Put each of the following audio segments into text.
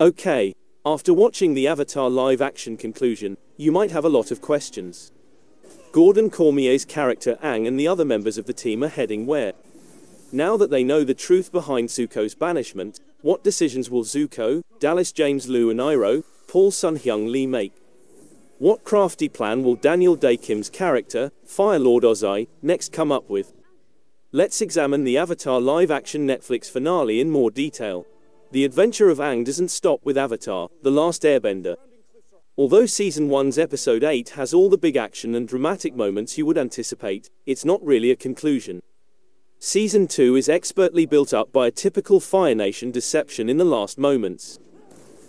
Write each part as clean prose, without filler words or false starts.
Okay, after watching the Avatar live-action conclusion, you might have a lot of questions. Gordon Cormier's character Aang and the other members of the team are heading where? Now that they know the truth behind Zuko's banishment, what decisions will Zuko, Dallas James Liu and Iroh, Paul Sun-hyung Lee make? What crafty plan will Daniel Day-Kim's character, Fire Lord Ozai, next come up with? Let's examine the Avatar live-action Netflix finale in more detail. The adventure of Aang doesn't stop with Avatar, The Last Airbender. Although Season 1's Episode 8 has all the big action and dramatic moments you would anticipate, it's not really a conclusion. Season 2 is expertly built up by a typical Fire Nation deception in the last moments.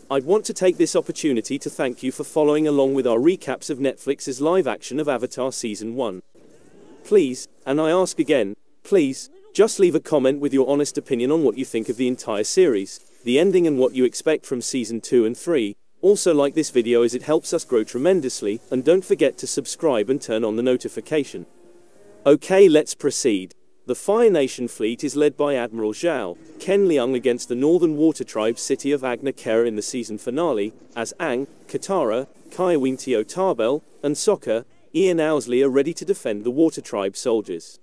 I'd want to take this opportunity to thank you for following along with our recaps of Netflix's live action of Avatar Season 1. Please, and I ask again, please, just leave a comment with your honest opinion on what you think of the entire series, the ending and what you expect from Season 2 and 3. Also like this video as it helps us grow tremendously, and don't forget to subscribe and turn on the notification. Okay, let's proceed. The Fire Nation fleet is led by Admiral Zhao, Ken Leung against the Northern Water Tribe city of Agna Kera in the season finale, as Aang, Katara, Kaiwintio Tarbell, and Sokka, Ian Owsley are ready to defend the Water Tribe soldiers.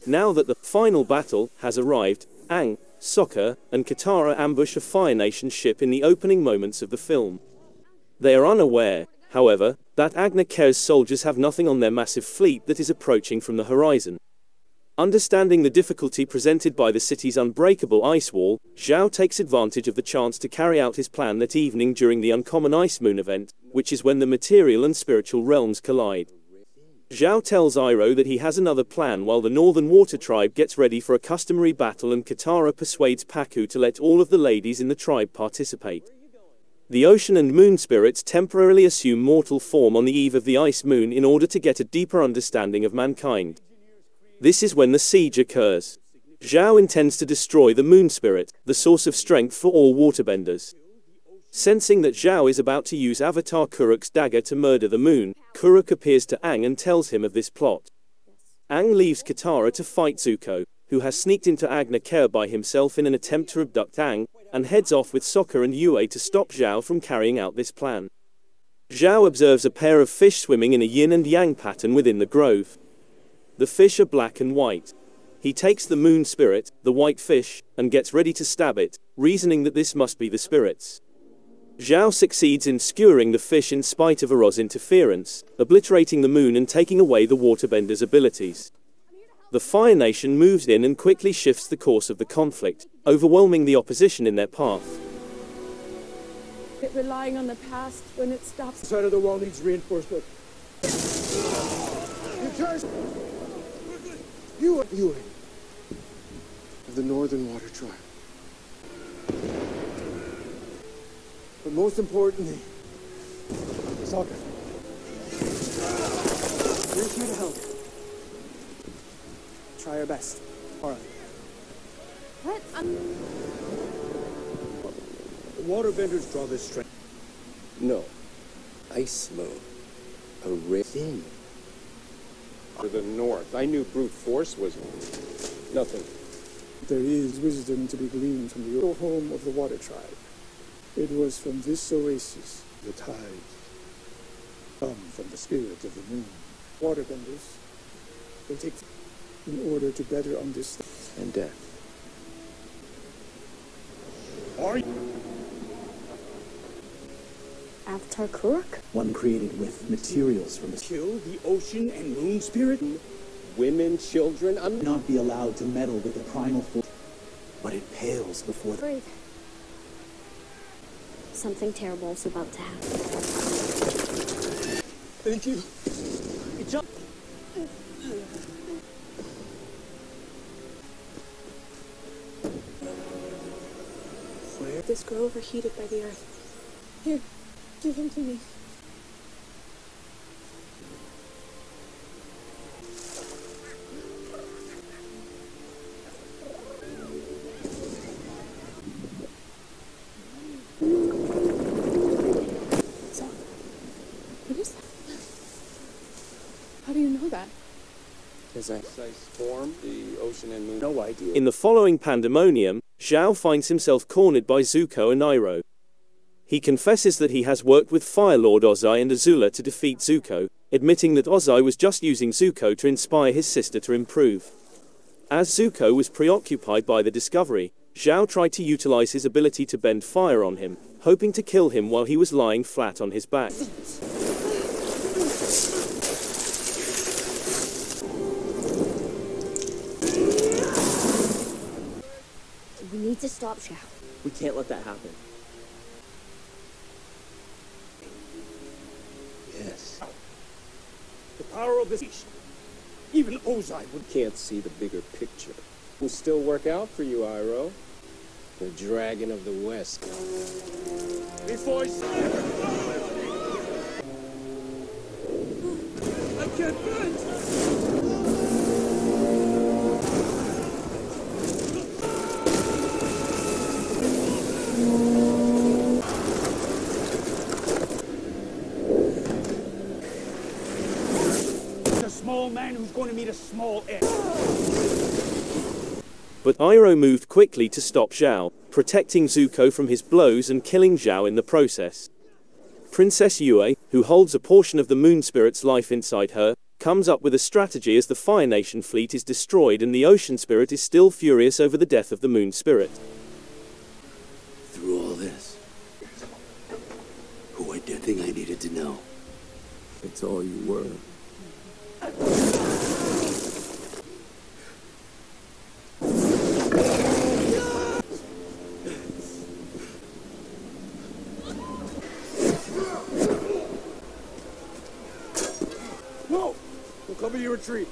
Now that the final battle has arrived, Aang, Sokka, and Katara ambush a Fire Nation ship in the opening moments of the film. They are unaware, however, that Agna Kera's soldiers have nothing on their massive fleet that is approaching from the horizon. Understanding the difficulty presented by the city's unbreakable ice wall, Zhao takes advantage of the chance to carry out his plan that evening during the Uncommon Ice Moon event, which is when the material and spiritual realms collide. Zhao tells Iroh that he has another plan while the Northern Water Tribe gets ready for a customary battle, and Katara persuades Pakku to let all of the ladies in the tribe participate. The ocean and moon spirits temporarily assume mortal form on the eve of the ice moon in order to get a deeper understanding of mankind. This is when the siege occurs. Zhao intends to destroy the moon spirit, the source of strength for all waterbenders. Sensing that Zhao is about to use Avatar Kuruk's dagger to murder the moon, Kuruk appears to Aang and tells him of this plot. Aang leaves Katara to fight Zuko, who has sneaked into Agna Kera by himself in an attempt to abduct Aang, and heads off with Sokka and Yue to stop Zhao from carrying out this plan. Zhao observes a pair of fish swimming in a yin and yang pattern within the grove. The fish are black and white. He takes the moon spirit, the white fish, and gets ready to stab it, reasoning that this must be the spirits. Zhao succeeds in skewering the fish in spite of Aroz's interference, obliterating the moon and taking away the waterbender's abilities. The Fire Nation moves in and quickly shifts the course of the conflict, overwhelming the opposition in their path. Relying on the past when it stops. The side of the wall needs reinforcement. You of the Northern Water Tribe. But most importantly, Sokka. We're here to help. Try our best. Alright. What? The waterbenders draw this strength. No. Ice moon. A thin. To the north. I knew brute force was nothing. There is wisdom to be gleaned from the home of the Water Tribe. It was from this oasis the tides come from the spirit of the moon. Waterbenders will take in order to better understand. And death. Are you? Avatar Kuruk? One created with materials from the Kill the ocean and moon spirit? Women, children, not be allowed to meddle with the primal force, but it pales before the... Breathe. Something terrible is about to happen. Thank you. Good job. Where? This girl overheated by the earth. Here, give him to me. What is that? How do you know that? As I form, the ocean and moon. No idea. In the following pandemonium, Zhao finds himself cornered by Zuko and Iroh. He confesses that he has worked with Fire Lord Ozai and Azula to defeat Zuko, admitting that Ozai was just using Zuko to inspire his sister to improve. As Zuko was preoccupied by the discovery, Zhao tried to utilize his ability to bend fire on him, hoping to kill him while he was lying flat on his back. We need to stop Zhao. We can't let that happen. Yes. The power of the beast. Even Ozai would. Can't see the bigger picture. Will still work out for you, Iroh. The Dragon of the West. Before I can't bend. A small man who's going to meet a small end. But Iroh moved quickly to stop Zhao, protecting Zuko from his blows and killing Zhao in the process. Princess Yue, who holds a portion of the Moon Spirit's life inside her, comes up with a strategy as the Fire Nation fleet is destroyed and the Ocean Spirit is still furious over the death of the Moon Spirit. Through all this, who I did think I needed to know. It's all you were. No! We'll cover your retreat.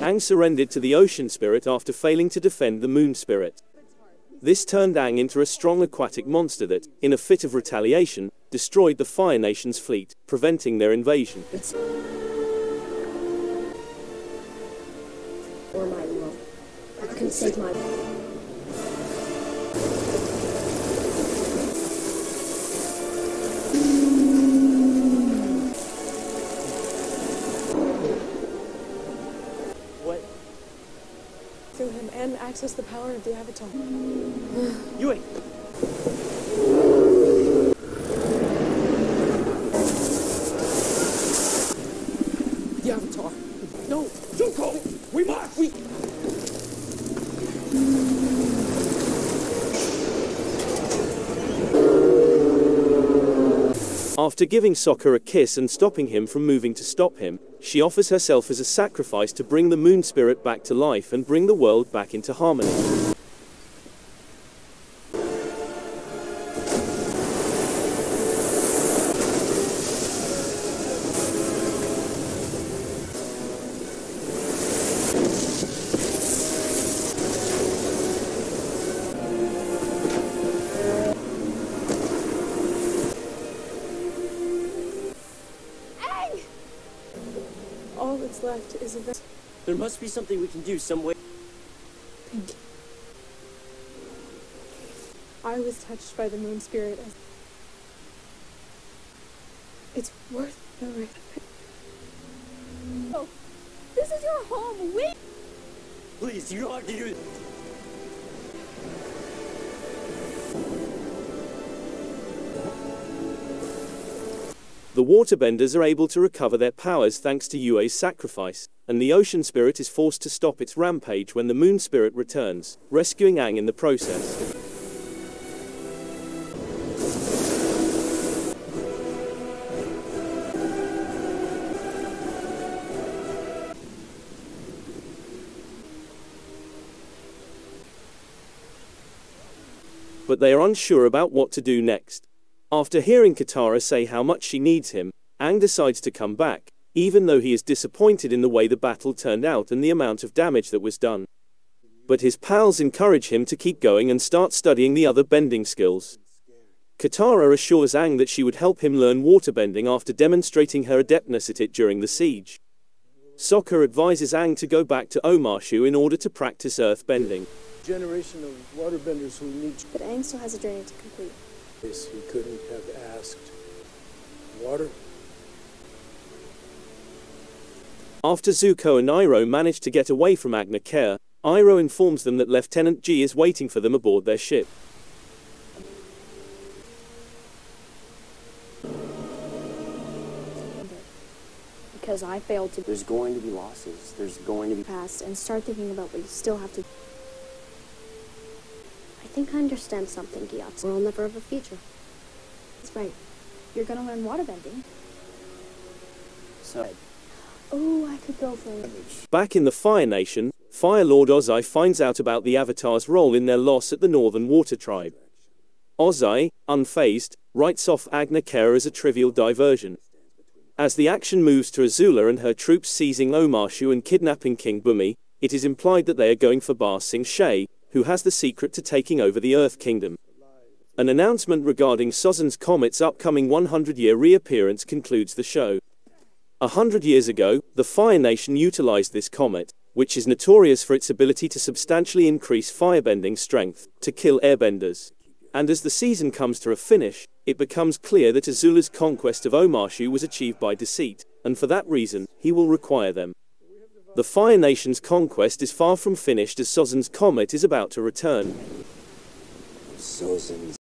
Aang surrendered to the Ocean Spirit after failing to defend the Moon Spirit. This turned Aang into a strong aquatic monster that, in a fit of retaliation, destroyed the Fire Nation's fleet, preventing their invasion. Or my love. I can save my. What? Through him and access the power of the Avatar. Yue! The Avatar. No! Zuko! We must! After giving Sokka a kiss and stopping him from moving to stop him, she offers herself as a sacrifice to bring the Moon Spirit back to life and bring the world back into harmony. All that's left is a There must be something we can do, some way. pink. I was touched by the Moon Spirit as... It's worth the risk. Oh, this is your home. We. Please, you don't have to do this. The Waterbenders are able to recover their powers thanks to Yue's sacrifice, and the Ocean Spirit is forced to stop its rampage when the Moon Spirit returns, rescuing Aang in the process. But they are unsure about what to do next. After hearing Katara say how much she needs him, Aang decides to come back, even though he is disappointed in the way the battle turned out and the amount of damage that was done. But his pals encourage him to keep going and start studying the other bending skills. Katara assures Aang that she would help him learn waterbending after demonstrating her adeptness at it during the siege. Sokka advises Aang to go back to Omashu in order to practice earthbending. Generation of waterbenders who need But Aang still has a journey to complete. this he couldn't have asked. Water? After Zuko and Iroh manage to get away from Agna Care, Iroh informs them that Lieutenant G is waiting for them aboard their ship. Because I failed to There's going to be losses. There's going to be... pass and start thinking about what you still have to. I think I understand something, Gyatso. We'll never have a future. That's right. You're gonna learn waterbending. So... Oh, I could go for Back in the Fire Nation, Fire Lord Ozai finds out about the Avatar's role in their loss at the Northern Water Tribe. Ozai, unfazed, writes off Agna Care as a trivial diversion. As the action moves to Azula and her troops seizing Omashu and kidnapping King Bumi, it is implied that they are going for Ba Sing Se, who has the secret to taking over the Earth Kingdom. An announcement regarding Sozan's Comet's upcoming 100-year reappearance concludes the show. 100 years ago, the Fire Nation utilized this comet, which is notorious for its ability to substantially increase firebending strength, to kill airbenders. And as the season comes to a finish, it becomes clear that Azula's conquest of Omashu was achieved by deceit, and for that reason, he will require them. The Fire Nation's conquest is far from finished as Sozan's Comet is about to return. Sozan's